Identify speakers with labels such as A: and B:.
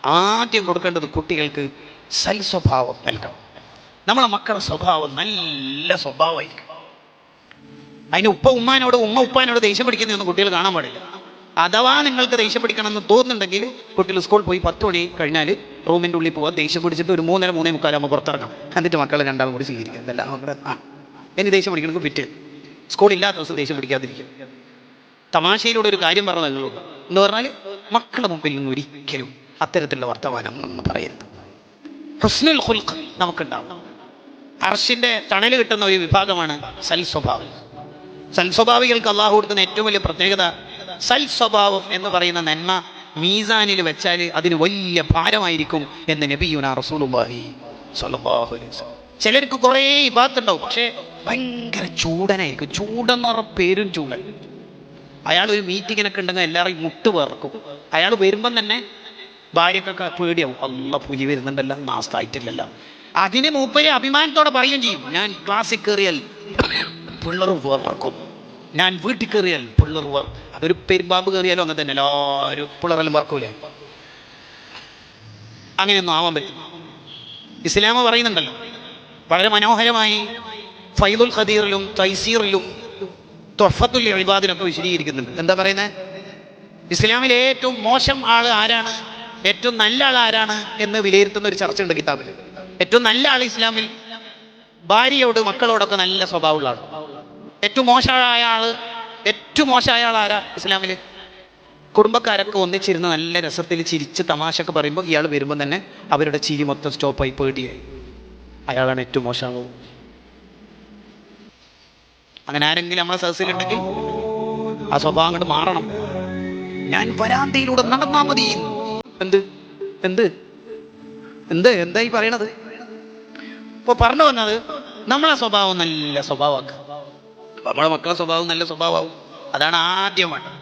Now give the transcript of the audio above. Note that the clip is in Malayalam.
A: ആദ്യം കൊടുക്കേണ്ടത് കുട്ടികൾക്ക് സൽസ്വഭാവം നൽകണം. നമ്മളെ മക്കളുടെ സ്വഭാവം നല്ല സ്വഭാവമായിരിക്കും. അതിന് ഉമ്മാനോട് ഉപ്പാനോട് ദേഷ്യം പിടിക്കുന്നതൊന്നും കുട്ടികൾ കാണാൻ പാടില്ല. അഥവാ നിങ്ങൾക്ക് ദേഷ്യം പിടിക്കണമെന്ന് തോന്നുന്നുണ്ടെങ്കിൽ കുട്ടികൾ സ്കൂൾ പോയി 10 മണി കഴിഞ്ഞാൽ റൂമിൻ്റെ ഉള്ളിൽ പോവുക, ദേഷ്യം പിടിച്ചിട്ട് ഒരു 3:30 3:45 പുറത്തിറങ്ങണം. എന്നിട്ട് മക്കളെ രണ്ടാളും കൂടി സ്വീകരിക്കുക. ഇതെല്ലാം മക്കളെ ഇനി ദേഷ്യം പിടിക്കണമെങ്കിൽ പിറ്റേ സ്കൂളില്ലാത്ത ദിവസം ദേഷ്യം പിടിക്കാതിരിക്കും. തമാശയിലൂടെ ഒരു കാര്യം പറഞ്ഞു തന്നുള്ളൂ എന്ന് പറഞ്ഞാൽ മക്കളുടെ മുമ്പിൽ നിന്ന് ഒരിക്കലും അത്തരത്തിലുള്ള വർത്തമാനം ഒന്നും പറയരുത്. ഹുസ്നുൽ ഖുൽഖ് നമുക്കുണ്ടാവും. അർശിന്റെ തണല് കിട്ടുന്ന ഒരു വിഭാഗമാണ് സൽസ്വഭാവം. സൽസ്വഭാവികൾക്ക് അള്ളാഹു കൊടുക്കുന്ന ഏറ്റവും വലിയ പ്രത്യേകത, സൽസ്വഭാവം എന്ന് പറയുന്ന നന്മ മീസാനിൽ വെച്ചാൽ അതിന് വലിയ ഭാരമായിരിക്കും എന്ന് നബിയുനാ റസൂലുള്ളാഹി സ്വല്ലല്ലാഹു അലൈഹി വസല്ലം. ചിലർക്ക് കുറേ ഇബാദത്തുണ്ടാവും, പക്ഷേ ഭയങ്കര ചൂടനായിരിക്കും. ചൂടെന്ന് പറഞ്ഞ പേരും ചൂടൻ. അയാൾ ഒരു മീറ്റിങ്ങിനൊക്കെ ഉണ്ടെങ്കിൽ എല്ലാവരും മുട്ട് വേർക്കും. അയാൾ വരുമ്പം തന്നെ ഭാര്യക്കൊക്കെ പേടിയാവും, അല്ല പുലി വരുന്നുണ്ടല്ലോ, നാസ്തായിട്ടില്ലല്ലോ. അതിന് മൂപ്പര് അഭിമാനത്തോടെ പറയുകയും ചെയ്യും, ഞാൻ ക്ലാസ്സിൽ കയറിയാൽ പിള്ളേർ വേർക്കും, ഞാൻ വീട്ടിൽ കയറിയാൽ പിള്ളേർ അതൊരു പെരുമ്പാമ്പ് കയറിയാലും അങ്ങനെ തന്നെ എല്ലാവരും പിള്ളേരെല്ലാം വർക്കൂലേ. അങ്ങനെയൊന്നും ആവാൻ പറ്റും. ഇസ്ലാമ പറയുന്നുണ്ടല്ലോ വളരെ മനോഹരമായി, ഫൈദുൽ ഖദീറിലും തൈസീറിലും തുഹ്ഫത്തുൽ ഇബാദിലൊക്കെ വിശദീകരിക്കുന്നുണ്ട്. എന്താ പറയുന്നത്? ഇസ്ലാമിലെ ഏറ്റവും മോശം ആൾ ആരാണ്, ഏറ്റവും നല്ല ആൾ ആരാണ് എന്ന് വിലയിരുത്തുന്ന ഒരു ചർച്ചയുണ്ട് കിതാബിൽ. ഏറ്റവും നല്ല ആൾ ഇസ്ലാമിൽ ഭാര്യയോട് മക്കളോടൊക്കെ നല്ല സ്വഭാവമുള്ള ആൾ. ഏറ്റവും മോശമായ ആൾ ആരാ ഇസ്ലാമിൽ? കുടുംബക്കാരൊക്കെ ഒന്നിച്ചിരുന്ന് നല്ല രസത്തിൽ ചിരിച്ച് തമാശയൊക്കെ പറയുമ്പോൾ ഇയാൾ വരുമ്പോൾ തന്നെ അവരുടെ ചിരി മൊത്തം സ്റ്റോപ്പായി പേടിയായി. അയാളാണ് ഏറ്റവും മോശമാകും. അങ്ങനെ ആരെങ്കിലും നമ്മളെ സദസ്സിലുണ്ടെങ്കിൽ ആ സ്വഭാവം അങ്ങോട്ട് മാറണം. ഞാൻ വരാന്തയിലൂടെ നടന്നാ മതി. എന്തായി പറയണത്? ഇപ്പൊ പറഞ്ഞു വന്നത് നമ്മളെ സ്വഭാവം നല്ല സ്വഭാവമാക്കുക, നമ്മളെ മക്കളെ സ്വഭാവം നല്ല സ്വഭാവമാവും. അതാണ് ആദ്യം വേണ്ടത്.